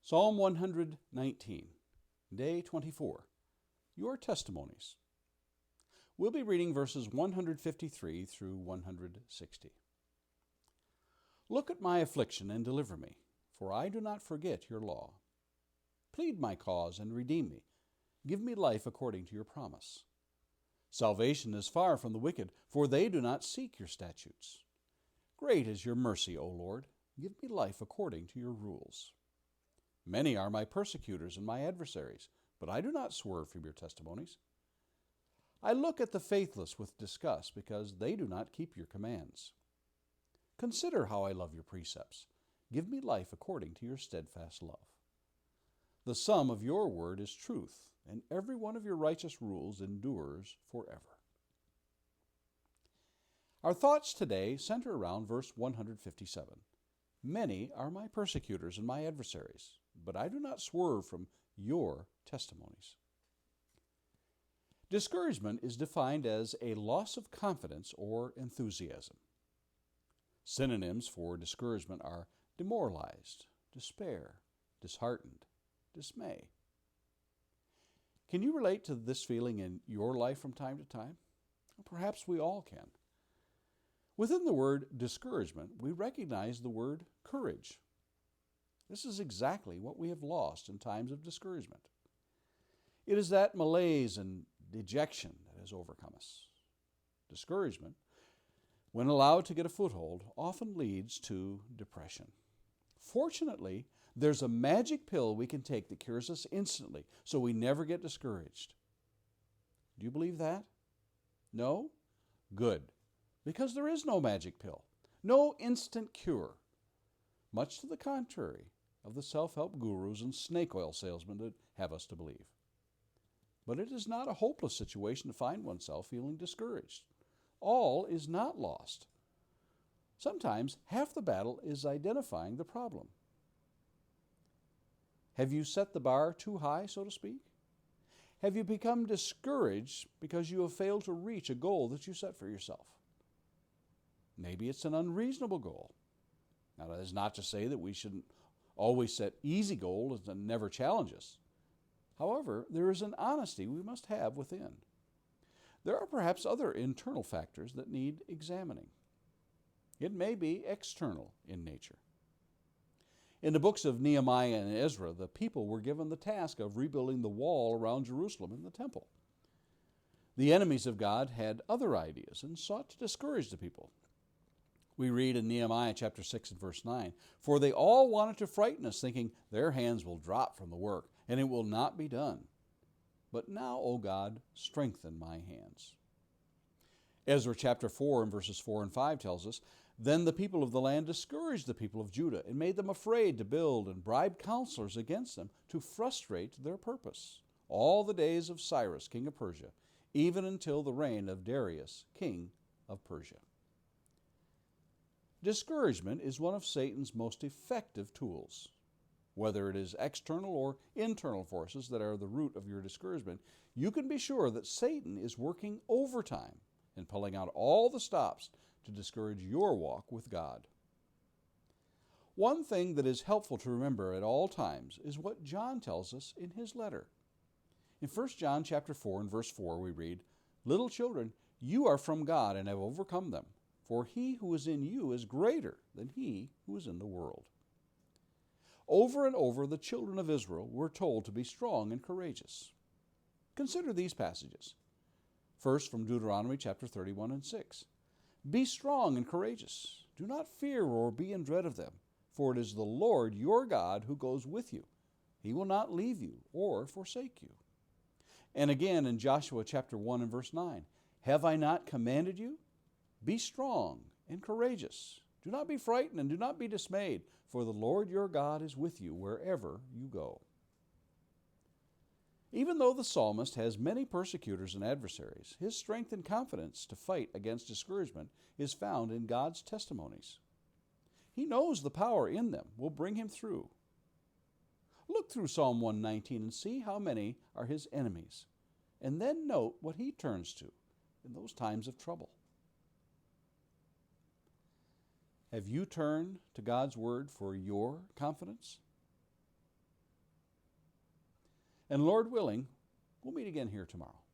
Psalm 119, Day 24, Your Testimonies. We'll be reading verses 153 through 160. Look at my affliction and deliver me, for I do not forget your law. Plead my cause and redeem me. Give me life according to your promise. Salvation is far from the wicked, for they do not seek your statutes. Great is your mercy, O Lord. Give me life according to your rules. Many are my persecutors and my adversaries, but I do not swerve from your testimonies. I look at the faithless with disgust, because they do not keep your commands. Consider how I love your precepts. Give me life according to your steadfast love. The sum of your word is truth, and every one of your righteous rules endures forever. Our thoughts today center around verse 157. Many are my persecutors and my adversaries, but I do not swerve from your testimonies. Discouragement is defined as a loss of confidence or enthusiasm. Synonyms for discouragement are demoralized, despair, disheartened, dismay. Can you relate to this feeling in your life from time to time? Perhaps we all can. Within the word discouragement, we recognize the word courage. This is exactly what we have lost in times of discouragement. It is that malaise and dejection that has overcome us. Discouragement, when allowed to get a foothold, often leads to depression. Fortunately, there's a magic pill we can take that cures us instantly, so we never get discouraged. Do you believe that? No? Good. Because there is no magic pill, no instant cure, much to the contrary of the self-help gurus and snake oil salesmen that have us to believe. But it is not a hopeless situation to find oneself feeling discouraged. All is not lost. Sometimes half the battle is identifying the problem. Have you set the bar too high, so to speak? Have you become discouraged because you have failed to reach a goal that you set for yourself? Maybe it's an unreasonable goal. Now, that is not to say that we shouldn't always set easy goals and never challenge us. However, there is an honesty we must have within. There are perhaps other internal factors that need examining. It may be external in nature. In the books of Nehemiah and Ezra, the people were given the task of rebuilding the wall around Jerusalem and the temple. The enemies of God had other ideas and sought to discourage the people. We read in Nehemiah chapter 6 and verse 9, "For they all wanted to frighten us, thinking, their hands will drop from the work, and it will not be done. But now, O God, strengthen my hands." Ezra chapter 4 and verses 4 and 5 tells us, "Then the people of the land discouraged the people of Judah and made them afraid to build and bribed counselors against them to frustrate their purpose, all the days of Cyrus, king of Persia, even until the reign of Darius, king of Persia." Discouragement is one of Satan's most effective tools. Whether it is external or internal forces that are the root of your discouragement, you can be sure that Satan is working overtime and pulling out all the stops to discourage your walk with God. One thing that is helpful to remember at all times is what John tells us in his letter. In 1 John chapter 4 and verse 4 we read, "Little children, you are from God and have overcome them, for he who is in you is greater than he who is in the world." Over and over, the children of Israel were told to be strong and courageous. Consider these passages. First, from Deuteronomy chapter 31 and 6. "Be strong and courageous. Do not fear or be in dread of them, for it is the Lord your God who goes with you. He will not leave you or forsake you." And again in Joshua chapter 1 and verse 9. "Have I not commanded you? Be strong and courageous. Do not be frightened and do not be dismayed, for the Lord your God is with you wherever you go." Even though the psalmist has many persecutors and adversaries, his strength and confidence to fight against discouragement is found in God's testimonies. He knows the power in them will bring him through. Look through Psalm 119 and see how many are his enemies, and then note what he turns to in those times of trouble. Have you turned to God's Word for your confidence? And Lord willing, we'll meet again here tomorrow.